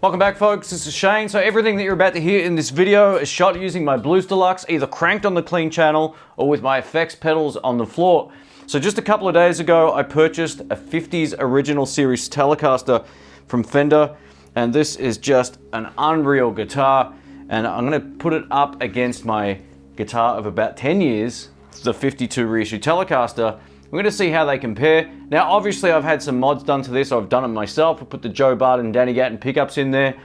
Welcome back, folks. This is Shane. So everything that you're about to hear in this video is shot using my Blues Deluxe, either cranked on the clean channel or with my effects pedals on the floor. So just a couple of days ago, I purchased a 50s Original Series Telecaster from Fender, and this is just an unreal guitar. And I'm going to put it up against my guitar of about 10 years, the 52 Reissue Telecaster. We're going to see how they compare. Now, obviously, I've had some mods done to this. I've done it myself. I put the Joe Barton and Danny Gatton pickups in there.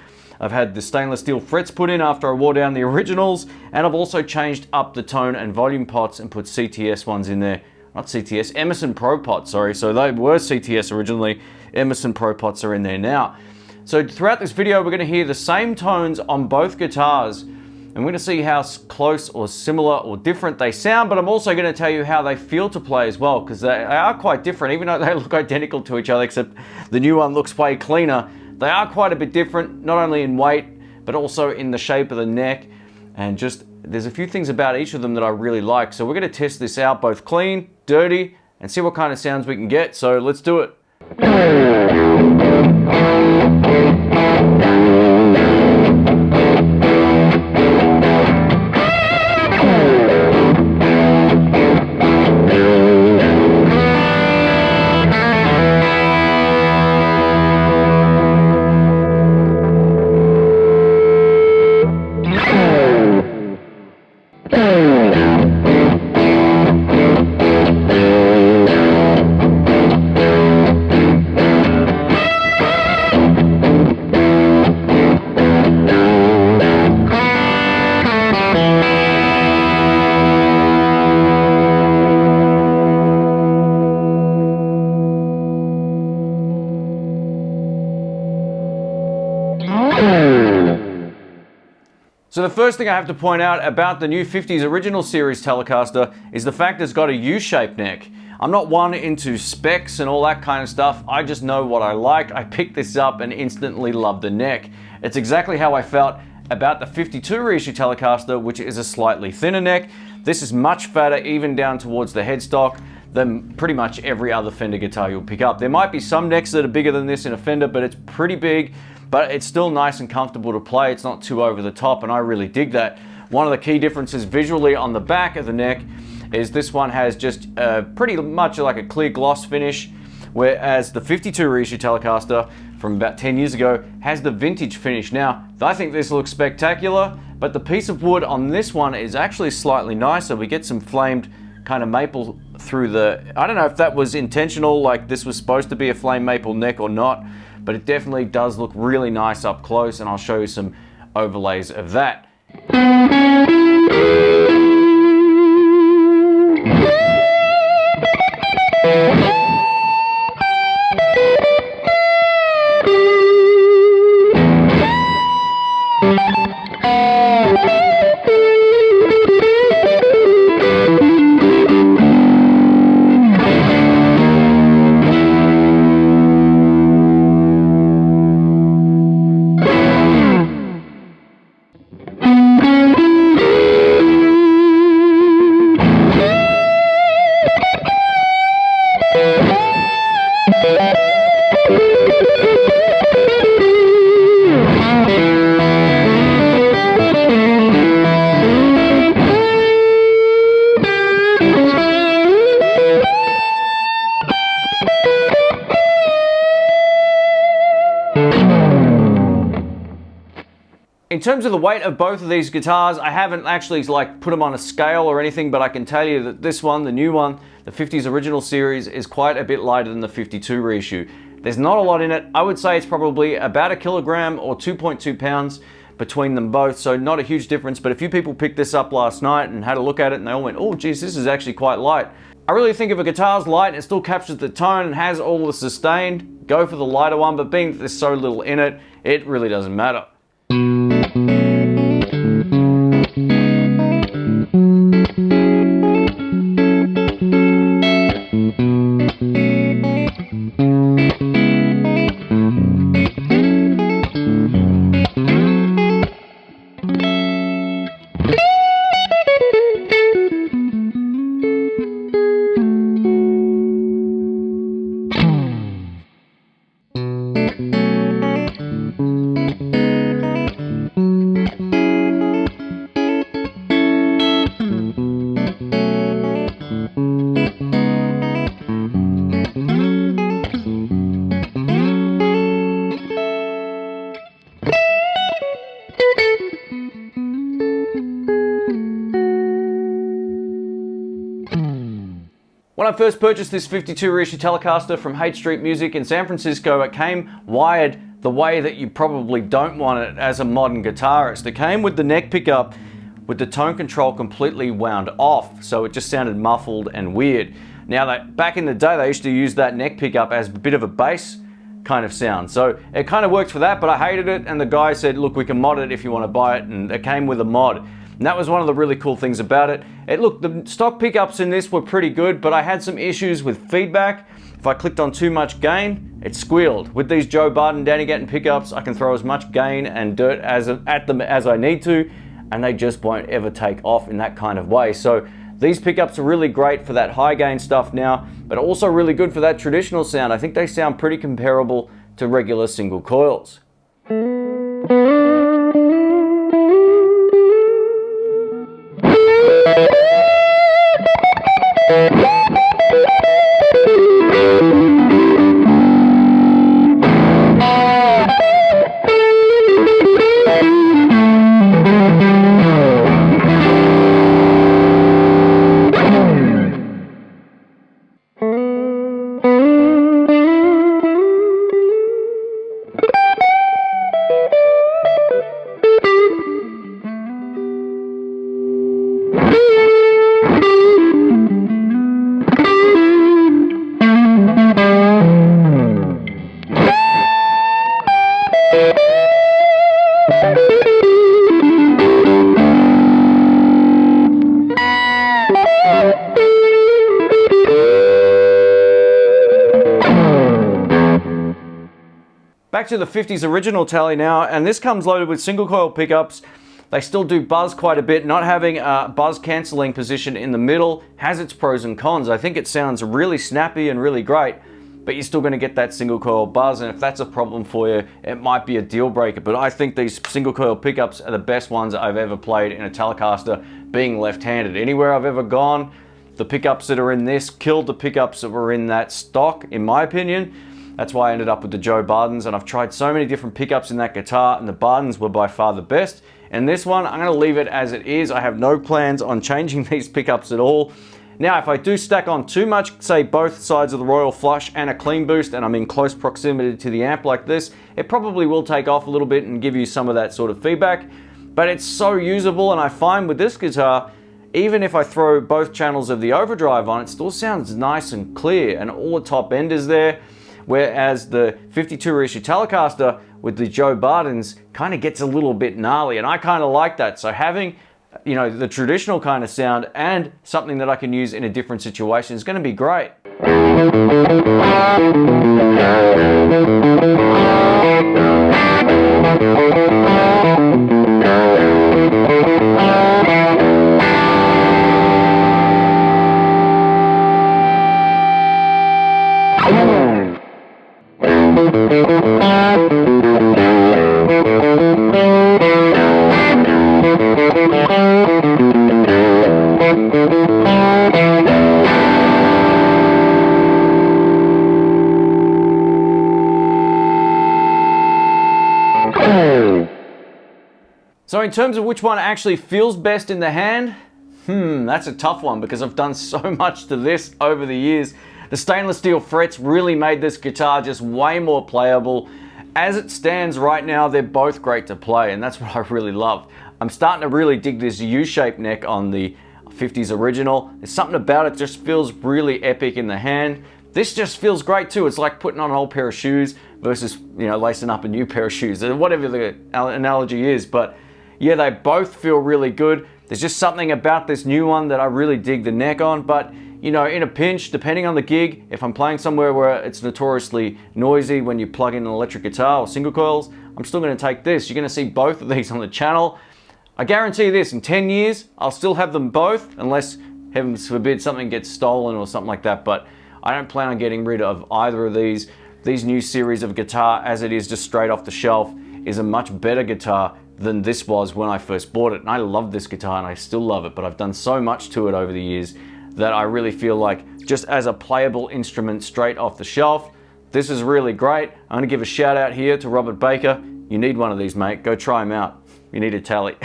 I've had the stainless steel frets put in after I wore down the originals. And I've also changed up the tone and volume pots and put CTS ones in there. Not CTS, Emerson Pro pots, sorry. So they were CTS originally. Emerson Pro pots are in there now. So throughout this video, we're going to hear the same tones on both guitars. And we're going to see how close or similar or different they sound, but I'm also going to tell you how they feel to play as well, because they are quite different. Even though they look identical to each other, except the new one looks way cleaner, they are quite a bit different, not only in weight, but also in the shape of the neck. And just, there's a few things about each of them that I really like. So we're going to test this out, both clean, dirty, and see what kind of sounds we can get. So let's do it. So the first thing I have to point out about the new 50s Original Series Telecaster is the fact it's got a U-shaped neck. I'm not one into specs and all that kind of stuff. I just know what I like. I picked this up and instantly loved the neck. It's exactly how I felt about the 52 Reissue Telecaster, which is a slightly thinner neck. This is much fatter, even down towards the headstock, than pretty much every other Fender guitar you'll pick up. There might be some necks that are bigger than this in a Fender, but it's pretty big. But it's still nice and comfortable to play. It's not too over the top, and I really dig that. One of the key differences visually on the back of the neck is this one has just pretty much like a clear gloss finish, whereas the 52 Reissue Telecaster from about 10 years ago has the vintage finish. Now, I think this looks spectacular, but the piece of wood on this one is actually slightly nicer. We get some flamed kind of maple through the, I don't know if that was intentional, like this was supposed to be a flame maple neck or not, but it definitely does look really nice up close, and I'll show you some overlays of that. In terms of the weight of both of these guitars, I haven't actually put them on a scale or anything, but I can tell you that this one, the new one, the 50s Original Series, is quite a bit lighter than the 52 Reissue. There's not a lot in it. I would say it's probably about 1 kilogram or 2.2 pounds between them both, so not a huge difference. But a few people picked this up last night and had a look at it, and they all went, oh geez, this is actually quite light. I really think if a guitar's light and it still captures the tone and has all the sustain, go for the lighter one, but being that there's so little in it, it really doesn't matter. When I first purchased this 52 Reissue Telecaster from Hate Street Music in San Francisco, it came wired the way that you probably don't want it as a modern guitarist. It came with the neck pickup with the tone control completely wound off, so it just sounded muffled and weird. Now, back in the day, they used to use that neck pickup as a bit of a bass kind of sound, so it kind of worked for that, but I hated it, and the guy said, look, we can mod it if you want to buy it, and it came with a mod. And that was one of the really cool things about it. Look, the stock pickups in this were pretty good, but I had some issues with feedback. If I clicked on too much gain, it squealed. With these Joe Barton Danny Gatton pickups, I can throw as much gain and dirt at them as I need to, and they just won't ever take off in that kind of way. So these pickups are really great for that high gain stuff now, but also really good for that traditional sound. I think they sound pretty comparable to regular single coils. Back to the 50s original Tele now, and this comes loaded with single coil pickups. They still do buzz quite a bit. Not having a buzz cancelling position in the middle has its pros and cons. I think it sounds really snappy and really great, but you're still going to get that single coil buzz, and if that's a problem for you, it might be a deal breaker. But I think these single coil pickups are the best ones I've ever played in a Telecaster, being left-handed. Anywhere I've ever gone, the pickups that are in this killed the pickups that were in that stock, in my opinion. That's why I ended up with the Joe Bardens, and I've tried so many different pickups in that guitar, and the Bardens were by far the best. And this one, I'm going to leave it as it is. I have no plans on changing these pickups at all. Now, if I do stack on too much, say both sides of the Royal Flush and a clean boost, and I'm in close proximity to the amp like this, it probably will take off a little bit and give you some of that sort of feedback. But it's so usable, and I find with this guitar, even if I throw both channels of the overdrive on, it still sounds nice and clear, and all the top end is there. Whereas the 52 Reissue Telecaster with the Joe Bardens kind of gets a little bit gnarly, and I kind of like that. So having, you know, the traditional kind of sound and something that I can use in a different situation is going to be great. So in terms of which one actually feels best in the hand, that's a tough one because I've done so much to this over the years. The stainless steel frets really made this guitar just way more playable. As it stands right now, they're both great to play, and that's what I really love. I'm starting to really dig this U-shaped neck on the 50s original. There's something about it just feels really epic in the hand. This just feels great too. It's like putting on an old pair of shoes versus, you know, lacing up a new pair of shoes, whatever the analogy is. But yeah, they both feel really good. There's just something about this new one that I really dig the neck on. But you know, in a pinch, depending on the gig, if I'm playing somewhere where it's notoriously noisy when you plug in an electric guitar or single coils, I'm still going to take this. You're going to see both of these on the channel. I guarantee this, in 10 years, I'll still have them both, unless, heaven forbid, something gets stolen or something like that. But I don't plan on getting rid of either of these. These new series of guitar, as it is just straight off the shelf, is a much better guitar than this was when I first bought it. And I love this guitar and I still love it, but I've done so much to it over the years that I really feel like just as a playable instrument straight off the shelf, this is really great. I'm gonna give a shout out here to Robert Baker. You need one of these, mate. Go try them out. You need a Tele.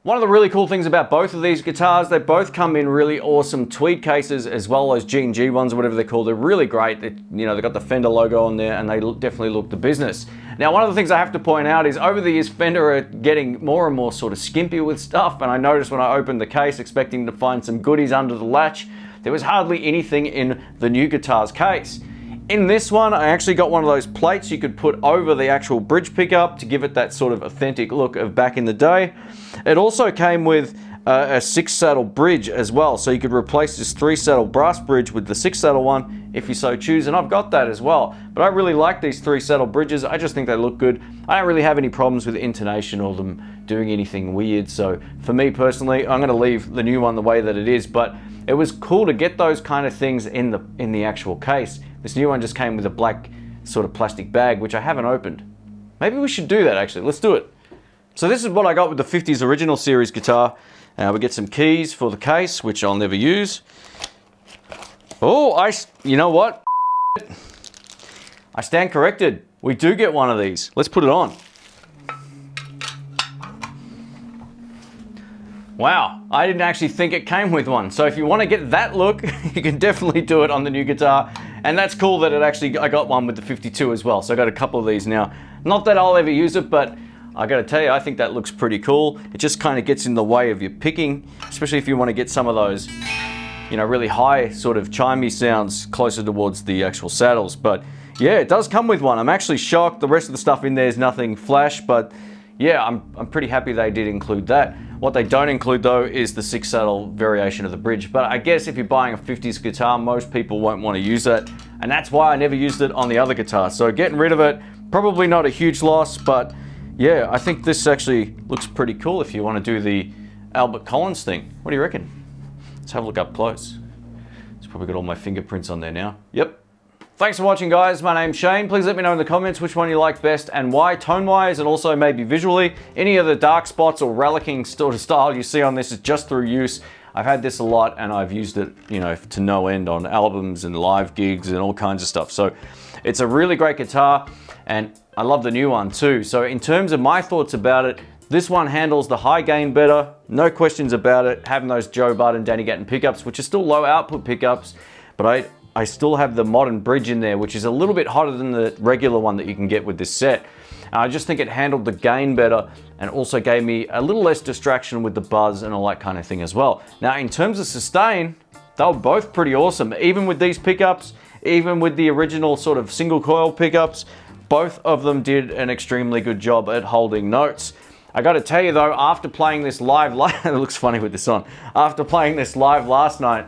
One of the really cool things about both of these guitars, they both come in really awesome tweed cases, as well as G&G ones, or whatever they're called. They're really great. They've got the Fender logo on there, and they definitely look the business. Now, one of the things I have to point out is over the years, Fender are getting more and more sort of skimpy with stuff, and I noticed when I opened the case expecting to find some goodies under the latch, there was hardly anything in the new guitar's case. In this one, I actually got one of those plates you could put over the actual bridge pickup to give it that sort of authentic look of back in the day. It also came with a 6-saddle bridge as well, so you could replace this 3-saddle brass bridge with the 6-saddle one if you so choose, and I've got that as well. But I really like these 3-saddle bridges. I just think they look good. I don't really have any problems with intonation or them doing anything weird, so for me personally, I'm going to leave the new one the way that it is. But it was cool to get those kind of things in the actual case. This new one just came with a black sort of plastic bag, which I haven't opened. Maybe we should do that actually. Let's do it. So this is what I got with the 50s Original Series guitar. We get some keys for the case, which I'll never use. Oh, you know what? I stand corrected. We do get one of these. Let's put it on. Wow, I didn't actually think it came with one. So if you want to get that look, you can definitely do it on the new guitar. And that's cool that I got one with the 52 as well. So I got a couple of these now. Not that I'll ever use it, but I gotta tell you, I think that looks pretty cool. It just kind of gets in the way of your picking, especially if you want to get some of those, really high sort of chimey sounds closer towards the actual saddles. But yeah, it does come with one. I'm actually shocked. The rest of the stuff in there is nothing flash, but yeah, I'm pretty happy they did include that. What they don't include though is the 6-saddle variation of the bridge. But I guess if you're buying a 50s guitar, most people won't want to use that. And that's why I never used it on the other guitar. So getting rid of it, probably not a huge loss, but yeah, I think this actually looks pretty cool if you want to do the Albert Collins thing. What do you reckon? Let's have a look up close. It's probably got all my fingerprints on there now. Yep. Thanks for watching, guys. My name's Shane. Please let me know in the comments which one you like best and why, tone-wise, and also maybe visually. Any of the dark spots or reliking sort of style you see on this is just through use. I've had this a lot and I've used it, to no end on albums and live gigs and all kinds of stuff. So it's a really great guitar, and I love the new one too. So in terms of my thoughts about it, this one handles the high gain better, no questions about it, having those Joe Budd and Danny Gatton pickups, which are still low output pickups, but I still have the modern bridge in there, which is a little bit hotter than the regular one that you can get with this set. I just think it handled the gain better and also gave me a little less distraction with the buzz and all that kind of thing as well. Now, in terms of sustain, they were both pretty awesome. Even with these pickups, even with the original sort of single coil pickups, both of them did an extremely good job at holding notes. I gotta tell you though, after playing this live, it looks funny with this on, after playing this live last night,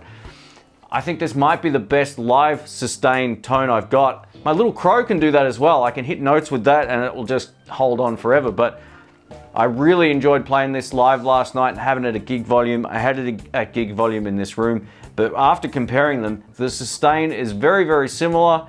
I think this might be the best live sustained tone I've got. My little Crow can do that as well. I can hit notes with that and it will just hold on forever. But I really enjoyed playing this live last night and having it at gig volume. I had it at gig volume in this room, but after comparing them, the sustain is very, very similar,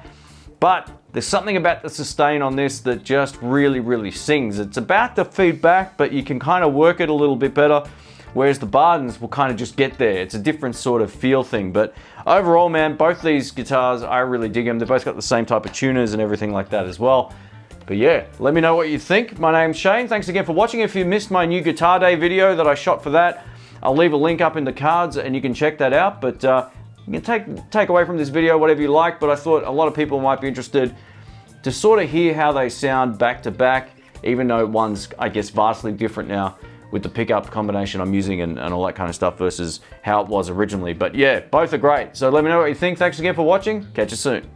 but there's something about the sustain on this that just really, really sings. It's about the feedback, but you can kind of work it a little bit better. Whereas the Bardens will kind of just get there. It's a different sort of feel thing. But overall, man, both these guitars, I really dig them. They've both got the same type of tuners and everything like that as well. But yeah, let me know what you think. My name's Shane. Thanks again for watching. If you missed my new Guitar Day video that I shot for that, I'll leave a link up in the cards and you can check that out. But you can take away from this video whatever you like, but I thought a lot of people might be interested to sort of hear how they sound back to back, even though one's, I guess, vastly different now with the pickup combination I'm using and all that kind of stuff versus how it was originally. But yeah, both are great. So let me know what you think. Thanks again for watching. Catch you soon.